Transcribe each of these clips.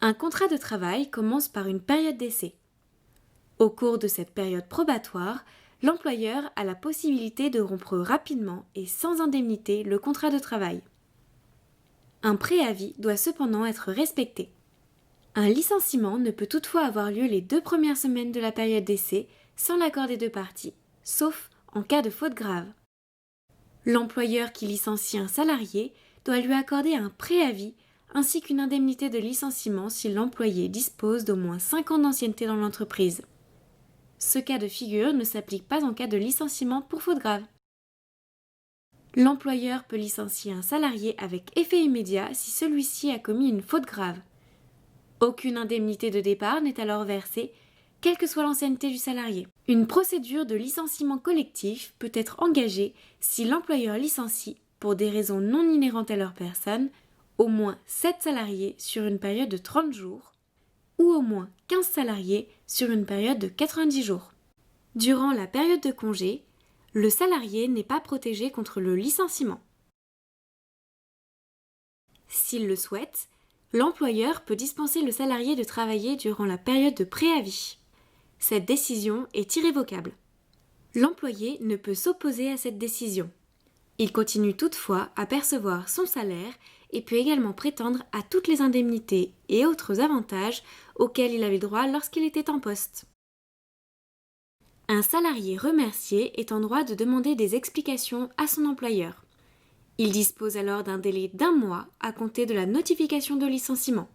Un contrat de travail commence par une période d'essai. Au cours de cette période probatoire, l'employeur a la possibilité de rompre rapidement et sans indemnité le contrat de travail. Un préavis doit cependant être respecté. Un licenciement ne peut toutefois avoir lieu les 2 premières semaines de la période d'essai sans l'accord des deux parties, sauf en cas de faute grave. L'employeur qui licencie un salarié doit lui accorder un préavis ainsi qu'une indemnité de licenciement si l'employé dispose d'au moins 5 ans d'ancienneté dans l'entreprise. Ce cas de figure ne s'applique pas en cas de licenciement pour faute grave. L'employeur peut licencier un salarié avec effet immédiat si celui-ci a commis une faute grave. Aucune indemnité de départ n'est alors versée, quelle que soit l'ancienneté du salarié. Une procédure de licenciement collectif peut être engagée si l'employeur licencie, pour des raisons non inhérentes à leur personne, au moins 7 salariés sur une période de 30 jours ou au moins 15 salariés sur une période de 90 jours. Durant la période de congé, le salarié n'est pas protégé contre le licenciement. S'il le souhaite, l'employeur peut dispenser le salarié de travailler durant la période de préavis. Cette décision est irrévocable. L'employé ne peut s'opposer à cette décision. Il continue toutefois à percevoir son salaire et peut également prétendre à toutes les indemnités et autres avantages auxquels il avait droit lorsqu'il était en poste. Un salarié remercié est en droit de demander des explications à son employeur. Il dispose alors d'un délai d'1 mois à compter de la notification de licenciement.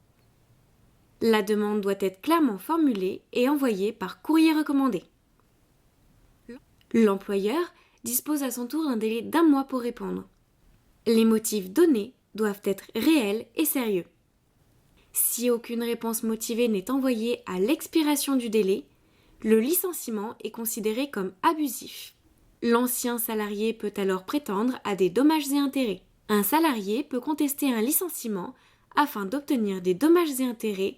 La demande doit être clairement formulée et envoyée par courrier recommandé. L'employeur dispose à son tour d'un délai d'1 mois pour répondre. Les motifs donnés doivent être réels et sérieux. Si aucune réponse motivée n'est envoyée à l'expiration du délai, le licenciement est considéré comme abusif. L'ancien salarié peut alors prétendre à des dommages et intérêts. Un salarié peut contester un licenciement afin d'obtenir des dommages et intérêts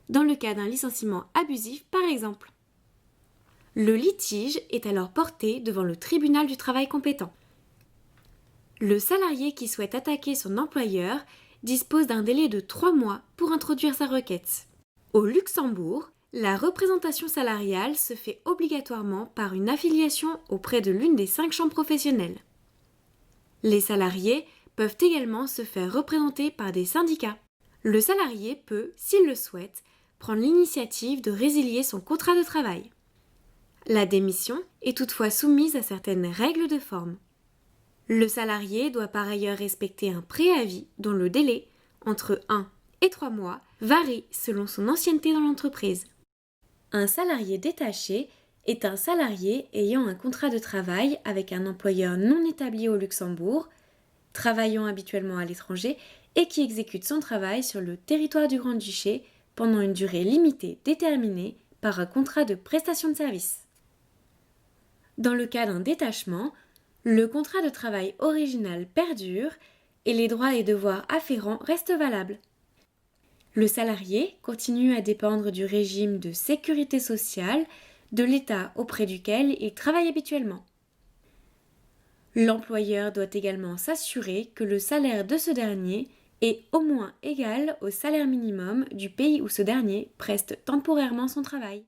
dans le cas d'un licenciement abusif par exemple. Le litige est alors porté devant le tribunal du travail compétent. Le salarié qui souhaite attaquer son employeur dispose d'un délai de 3 mois pour introduire sa requête. Au Luxembourg, la représentation salariale se fait obligatoirement par une affiliation auprès de l'une des 5 chambres professionnelles. Les salariés peuvent également se faire représenter par des syndicats. Le salarié peut, s'il le souhaite, prendre l'initiative de résilier son contrat de travail. La démission est toutefois soumise à certaines règles de forme. Le salarié doit par ailleurs respecter un préavis dont le délai, entre 1 et 3 mois, varie selon son ancienneté dans l'entreprise. Un salarié détaché est un salarié ayant un contrat de travail avec un employeur non établi au Luxembourg, travaillant habituellement à l'étranger et qui exécute son travail sur le territoire du Grand-Duché pendant une durée limitée déterminée par un contrat de prestation de service. Dans le cas d'un détachement, le contrat de travail original perdure et les droits et devoirs afférents restent valables. Le salarié continue à dépendre du régime de sécurité sociale de l'État auprès duquel il travaille habituellement. L'employeur doit également s'assurer que le salaire de ce dernier est au moins égal au salaire minimum du pays où ce dernier preste temporairement son travail.